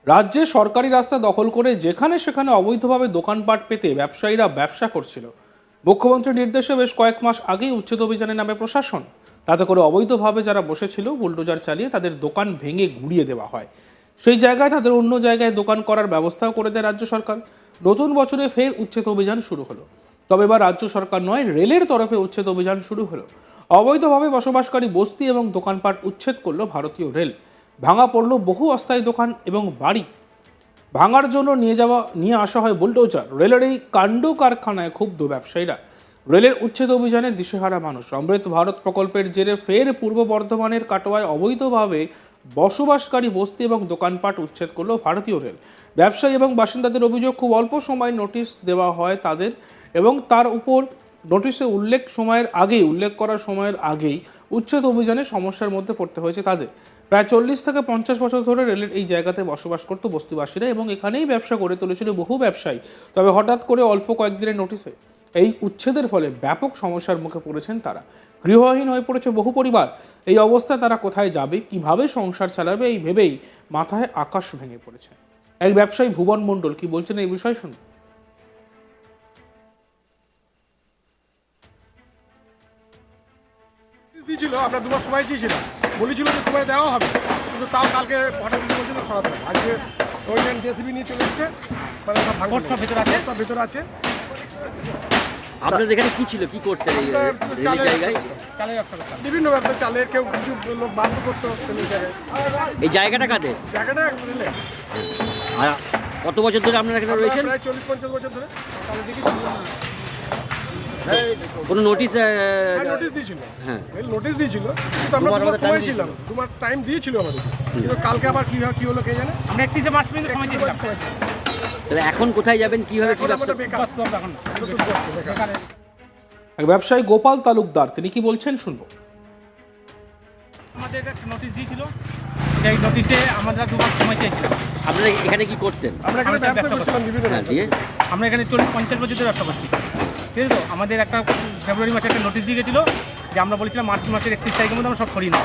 রাজ্যে সরকারি রাস্তা দখল করে যেখানে সেখানে অবৈধভাবে দোকানপাট পেতে ব্যবসায়ীরা ব্যবসা করছিল। মুখ্যমন্ত্রীর নির্দেশে বেশ কয়েক মাস আগেই উচ্ছেদ অভিযানে নামে প্রশাসন। তাতে করে অবৈধভাবে যারা বসেছিল বুলডোজার চালিয়ে তাদের দোকান ভেঙে গুড়িয়ে দেওয়া হয়। সেই জায়গায় তাদের অন্য জায়গায় দোকান করার ব্যবস্থাও করে দেয় রাজ্য সরকার। নতুন বছরে ফের উচ্ছেদ অভিযান শুরু হলো। তবে এবার রাজ্য সরকার নয়, রেলের তরফে উচ্ছেদ অভিযান শুরু হলো। অবৈধভাবে বসবাসকারী বস্তি এবং দোকানপাট উচ্ছেদ করলো ভারতীয় রেল। ভাঙা পড়ল বহু অস্থায়ী দোকান এবং বাড়ি। ভাঙার জন্য নিয়ে আসা হয় বুলডোজার। রেলের এই কাণ্ড কারখানায় ক্ষুব্ধ ব্যবসায়ীরা। রেলের উচ্ছেদ অভিযানে দিশেহারা মানুষ। অমৃত ভারত প্রকল্পের জেরে ফের পূর্ব বর্ধমানের কাটোয়ায় অবৈধভাবে বসবাসকারী বস্তি এবং দোকানপাট উচ্ছেদ করল ভারতীয় রেল। ব্যবসায়ী এবং বাসিন্দাদের অভিযোগ, খুব অল্প সময় নোটিশ দেওয়া হয় তাদের, এবং তার উপর নোটিশে উল্লেখ করার সময়ের আগেই উচ্ছেদ অভিযানে সমস্যার মধ্যে পড়তে হয়েছে তাদের। প্রায় 40 থেকে 50 বছর ধরে রেলের এই জায়গাতে বসবাস করত বস্তিবাসীরা এবং এখানেই ব্যবসা গড়ে তুলেছিল বহু ব্যবসায়ী। তবে হঠাৎ করে অল্প কয়েকদিনের নোটিশে এই উচ্ছেদের ফলে ব্যাপক সমস্যার মুখে পড়েছেন তারা। গৃহহীন হয়ে পড়েছে বহু পরিবার। এই অবস্থায় তারা কোথায় যাবে, কিভাবে সংসার চালাবে, এই ভেবেই মাথায় আকাশ ভেঙে পড়েছে। এক ব্যবসায়ী ভুবন মণ্ডল কি বলছেন এই বিষয়ে শুনুন। দিয়েছিল, আমরা দুবার সময় দিয়েছিলাম, বলেছিল যে সময় দেওয়া হবে, কিন্তু তাও কালকে হঠাৎ বলছিল সরাতে হবে। আজকে ওইখানে জেসিবি নিয়ে চলে এসছে, মানে সব ভেতর আছে, সব ভেতর আছে। আপনাদের এখানে কি ছিল, কি করতে চালের ব্যবসা করতাম, বিভিন্ন ব্যবসা, চালের, কেউ কিছু লোক বাসও করতো। এই জায়গাটা কাদের? জায়গাটা রেলে। আর কত বছর ধরে আপনারা এখানে রয়েছেন? প্রায় 40-50 বছর ধরে। কোনো নোটিশ নোটিশ দিয়েছিল, হ্যাঁ নোটিশ দিয়েছিল, কিন্তু আমরা দুবার সময় ছিলাম, দুবার টাইম দিয়েছিল আমাদের, কিন্তু কালকে আবার কি হলো কে জানে। আমরা 31 মার্চ পর্যন্ত সময় দিয়েছিলাম। তাহলে এখন কোথায় যাবেন, কিভাবে কি ব্যবসা? এক ব্যবসায়ী গোপাল তালুকদার, তিনি কি বলছেন শুনবো। আমাদের একটা নোটিশ দিয়েছিল, সেই নোটিশে আমরা দুবার সময় চেয়েছিলাম। আপনারা এখানে কি করতেন? আমরা এখানে ব্যবসা করছিলাম, বিভিন্ন হ্যাঁ, দিয়ে আমরা এখানে 40-50 বছর ধরে ব্যবসা করছি, ঠিক আছে। তো আমাদের একটা ফেব্রুয়ারি মাসে একটা নোটিশ দিয়ে গেছিলো যে আমরা বলেছিলাম মার্চ মাসের 31 তারিখের মধ্যে আমরা সব সরিয়ে নেব।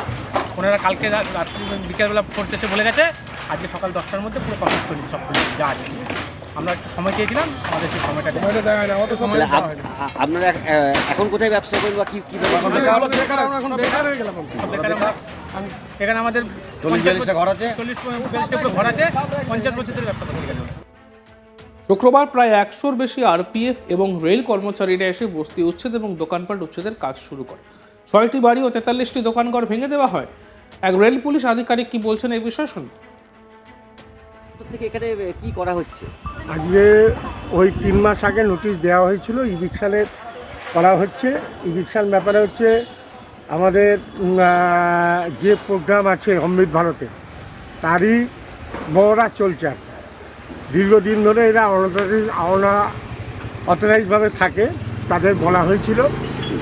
ওনারা কালকে রাত্রি বিকেলবেলা করতে এসে বলে গেছে আজকে সকাল 10টার মধ্যে পুরো কমপ্লিট করে সব যা আছে। আমরা একটু সময় চেয়েছিলাম, আমাদের সেই সময়টা দেওয়া হয় না, অত সময় দেওয়া হয় না। আপনারা এখন কোথায় ব্যবসা করবেন বা কিভাবে? এখন বেকার হয়ে গেলাম। এখানে আমাদের 40-42টা ঘর আছে, 50 বছর ধরে ব্যবসা করতে গেছে। শুক্রবার প্রায় 100-র বেশি আরপিএফ এবং রেল কর্মচারীরা এসে বস্তি উচ্ছেদ এবং দোকানপাট উচ্ছেদের কাজ শুরু করে। 6টি বাড়ি ও 43টি দোকানঘর ভেঙে দেওয়া হয়। এক রেল পুলিশ আধিকারিক কি বলছেন এই বিষয়ে শুনুন। থেকে এখানে কি করা হচ্ছে? আজকে ওই 3 মাস আগে নোটিশ দেওয়া হয়েছিল, ইভিকশানের করা হচ্ছে। ইভিকশান ব্যাপারে হচ্ছে আমাদের যে প্রোগ্রাম আছে অমৃত ভারতে, তারই বড়রা চলছে। আর দীর্ঘদিন ধরে এরা অথরাইজভাবে থাকে। তাদের বলা হয়েছিল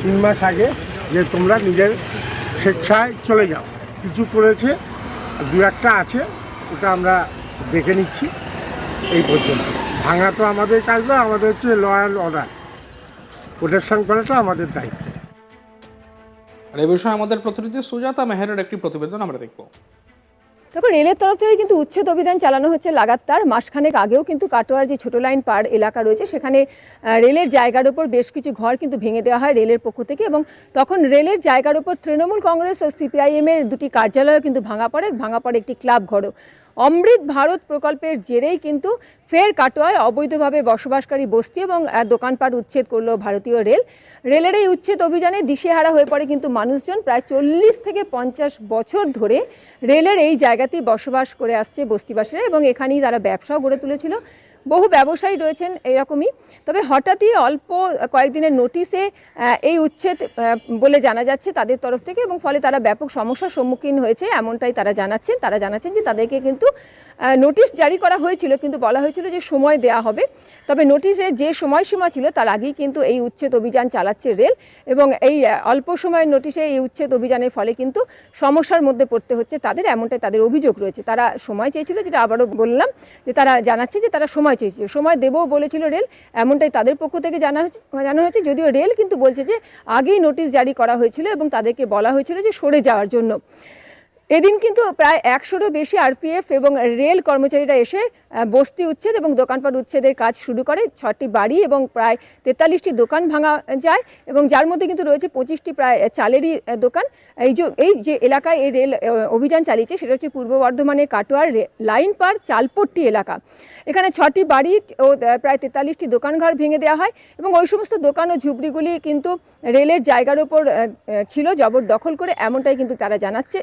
3 মাস আগে যে তোমরা নিজের স্বেচ্ছায় চলে যাও। কিছু করেছে, 2-1টা আছে, ওটা আমরা দেখে নিচ্ছি। এই পর্যন্ত ভাঙা তো আমাদের কাজ না, আমাদের হচ্ছে ল অ্যান্ড অর্ডার প্রোটেকশন করাটা আমাদের দায়িত্ব। আর এই বিষয়ে আমাদের প্রতিনিধি সুজাতা মেহেরের একটি প্রতিবেদন আমরা দেখব। তারপর রেলের তরফ থেকে কিন্তু উচ্ছেদ অভিযান চালানো হচ্ছে লাগাতার। মাসখানেক আগেও কিন্তু কাটোয়ার যে ছোট লাইন পার এলাকা রয়েছে, সেখানে রেলের জায়গার উপর বেশ কিছু ঘর কিন্তু ভেঙে দেওয়া হয় রেলের পক্ষ থেকে, এবং তখন রেলের জায়গার উপর তৃণমূল কংগ্রেস ও সিপিআইএমের দুটি কার্যালয়ও কিন্তু ভাঙা পড়ে একটি ক্লাব ঘরও। অমৃত ভারত প্রকল্পের জেরেই কিন্তু ফের কাটোয়ায় অবৈধভাবে বসবাসকারী বস্তি এবং দোকানপাট উচ্ছেদ করলো ভারতীয় রেল। রেলের এই উচ্ছেদ অভিযানে দিশেহারা হয়ে পড়ে কিন্তু মানুষজন। প্রায় 40 থেকে 50 বছর ধরে রেলের এই জায়গাতেই বসবাস করে আসছে বস্তিবাসীরা, এবং এখানেই তারা ব্যবসাও গড়ে তুলেছিল। বহু ব্যবসায়ী রয়েছেন এরকমই। তবে হঠাৎই অল্প কয়েকদিনের নোটিশে এই উচ্ছেদ বলে জানা যাচ্ছে তাদের তরফ থেকে, এবং ফলে তারা ব্যাপক সমস্যার সম্মুখীন হয়েছে এমনটাই তারা জানাচ্ছেন যে তাদেরকে কিন্তু নোটিশ জারি করা হয়েছিল, কিন্তু বলা হয়েছিল যে সময় দেয়া হবে। তবে নোটিশে যে সময়সীমা ছিল তার আগেই কিন্তু এই উচ্ছেদ অভিযান চালাচ্ছে রেল, এবং এই অল্প সময়ের নোটিশে এই উচ্ছেদ অভিযানের ফলে কিন্তু সমস্যার মধ্যে পড়তে হচ্ছে তাদের, এমনটাই তাদের অভিযোগ রয়েছে। তারা সময় চেয়েছিল, যেটা আবারও বললাম যে তারা জানাচ্ছে যে তারা সময় চেয়েছিল, সময় দেবও বলেছিল রেল, এমনটাই তাদের পক্ষ থেকে জানা হয়েছে। যদিও রেল কিন্তু বলছে যে আগেই নোটিশ জারি করা হয়েছিল এবং তাদেরকে বলা হয়েছিল যে সরে যাওয়ার জন্য। এদিন কিন্তু প্রায় 100-রও বেশি আরপিএফ এবং রেল কর্মচারীরা এসে বস্তি উচ্ছেদ এবং দোকানপাট উচ্ছেদের কাজ শুরু করে। 6টি বাড়ি এবং প্রায় 43টি দোকান ভাঙা যায় এবং যার মধ্যে কিন্তু রয়েছে 25টি প্রায় চালেরই দোকান। এই যে এলাকায় এই রেল অভিযান চালিয়েছে সেটা হচ্ছে পূর্ব বর্ধমানের কাটোয়ার লাইন পার চালপট্টি এলাকা। এখানে 6টি বাড়ি ও প্রায় 43টি দোকানঘর ভেঙে দেওয়া হয় এবং ওই সমস্ত দোকান ও ঝুপড়িগুলি কিন্তু রেলের জায়গার উপর ছিল জবরদখল করে, এমনটাই কিন্তু তারা জানাচ্ছে,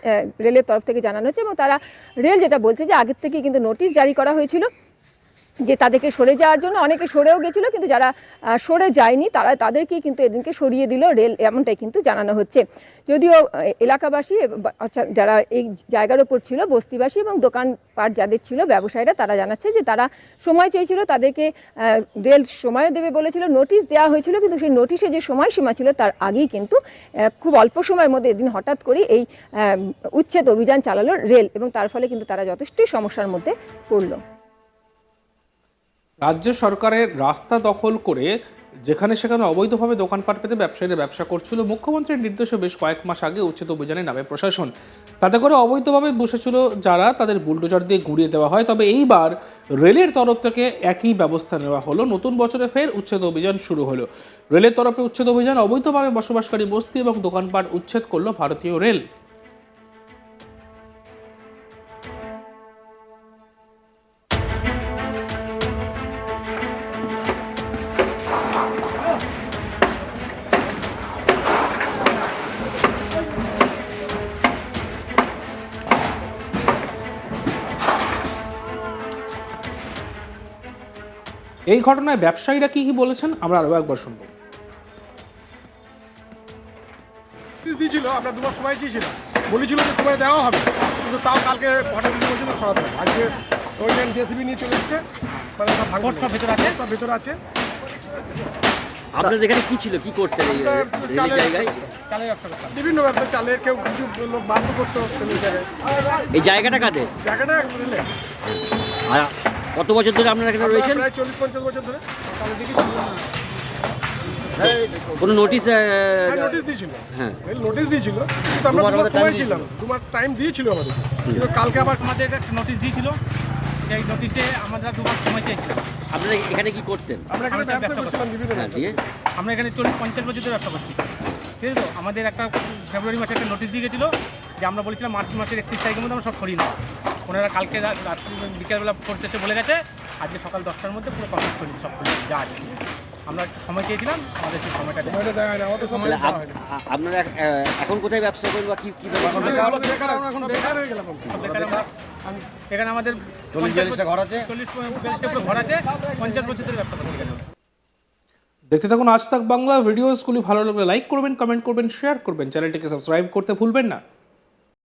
রেলের তরফ থেকে জানানো হচ্ছে। এবং তারা রেল যেটা বলছে যে আগের থেকে কিন্তু নোটিশ জারি করা হয়েছিল যে তাদেরকে সরে যাওয়ার জন্য। অনেকে সরেও গেছিলো, কিন্তু যারা সরে যায়নি তাদেরকেই কিন্তু এদিনকে সরিয়ে দিল রেল, এমনটাই কিন্তু জানানো হচ্ছে। যদিও এলাকাবাসী যারা এই জায়গার ওপর ছিল, বস্তিবাসী এবং দোকানপাট যাদের ছিল, ব্যবসায়ীরা, তারা জানাচ্ছে যে তারা সময় চেয়েছিল, তাদেরকে রেল সময়ও দেবে বলেছিল, নোটিশ দেওয়া হয়েছিল, কিন্তু সেই নোটিশে যে সময়সীমা ছিল তার আগেই কিন্তু খুব অল্প সময়ের মধ্যে এদিন হঠাৎ করে এই উচ্ছেদ অভিযান চালালো রেল এবং তার ফলে কিন্তু তারা যথেষ্টই সমস্যার মধ্যে পড়লো। রাজ্য সরকারের রাস্তা দখল করে যেখানে সেখানে অবৈধভাবে দোকানপাট পেতে ব্যবসায়ীরা ব্যবসা করছিল, মুখ্যমন্ত্রীর নির্দেশে বেশ কয়েক মাস আগে উচ্ছেদ অভিযানে নামে প্রশাসন। তাতে করে অবৈধভাবে বসেছিল যারা, তাদের বুলডোজার দিয়ে গুঁড়িয়ে দেওয়া হয়। তবে এইবার রেলের তরফ থেকে একই ব্যবস্থা নেওয়া হলো। নতুন বছরে ফের উচ্ছেদ অভিযান শুরু হলো। রেলের তরফে উচ্ছেদ অভিযান, অবৈধভাবে বসবাসকারী বস্তি এবং দোকানপাট উচ্ছেদ করলো ভারতীয় রেল। এই ঘটনায় ব্যবসায়ীরা কি বলেছেন আমরা আরো একবার শুনবো। দিয়েছিল, আমরা 2 মাস সময় চেয়েছিলাম, বলেছিল যে সময় দেওয়া হবে, কিন্তু তাও কালকে হঠাৎ বলছিল সরাতে হবে। আজকে ওইখানে জেসিবি নিয়ে চলে এসছে, মানে সব ভেতর আছে। আপনাদের এখানে কি ছিল, কি করতেন এই জায়গায়? চালের ব্যবসা করতাম। বিভিন্ন ব্যবসা, চালের, কেউ কিছু লোক বাসও করতো এই জায়গায়। এই জায়গাটা কাদের? জায়গাটা বুঝলে আর কত বছর ধরে আপনারা এখানে রয়েছেন? প্রায় 40-50 বছর ধরে। কোনো নোটিশ নোটিশ দিয়েছিল, হ্যাঁ নোটিশ দিয়েছিল, কিন্তু আমরা 2 মাস সময় ছিলাম, 2 মাস টাইম দিয়েছিল আমাদের, কিন্তু কালকে আবার আমাদের একটা নোটিশ দিয়েছিল, সেই নোটিশে আমরা 2 মাস সময় চেয়েছিলাম। আপনারা এখানে কি করতেন? আমরা এখানে ব্যবসা করছিলাম বিভিন্ন হ্যাঁ, ব্যবসা। দিয়ে আমরা এখানে 40-50 বছর ধরে ব্যবসা করছি, ঠিক আছে তো। আমাদের একটা ফেব্রুয়ারি মাসে একটা নোটিশ দিয়ে গেছিলো যে আমরা বলেছিলাম মার্চ মাসের 31 তারিখের মধ্যে আমরা সব সরিয়ে নেব। ওনারা কালকে রাত্রি বিকেলবেলা করতে এসে বলে গেছে আজকে সকাল 10টার মধ্যে পুরো কমপ্লিট করে সব যা আছে। আমরা একটু সময় চেয়েছিলাম, আমাদের সেই সময়টা দেয়। সময়টা দেওয়া হয়নি, আমাদের সময় তাহলে দেওয়া হয়নি। আপনারা এখন কোথায় ব্যবসা করেন বা কীভাবে? আমরা এখন বেকার হয়ে গেলাম। এখানে আমাদের 40-42টা ঘর আছে, 40-42টা পুরো ঘর আছে, 50 বছর ধরে ব্যবসা করছি এখানে। দেখতে থাকুন আজ তাক বাংলা ভিডিওসগুলি। ভালো লাগলে লাইক করবেন, কমেন্ট করবেন, শেয়ার করবেন, চ্যানেলটিকে সাবস্ক্রাইব করতে ভুলবেন না।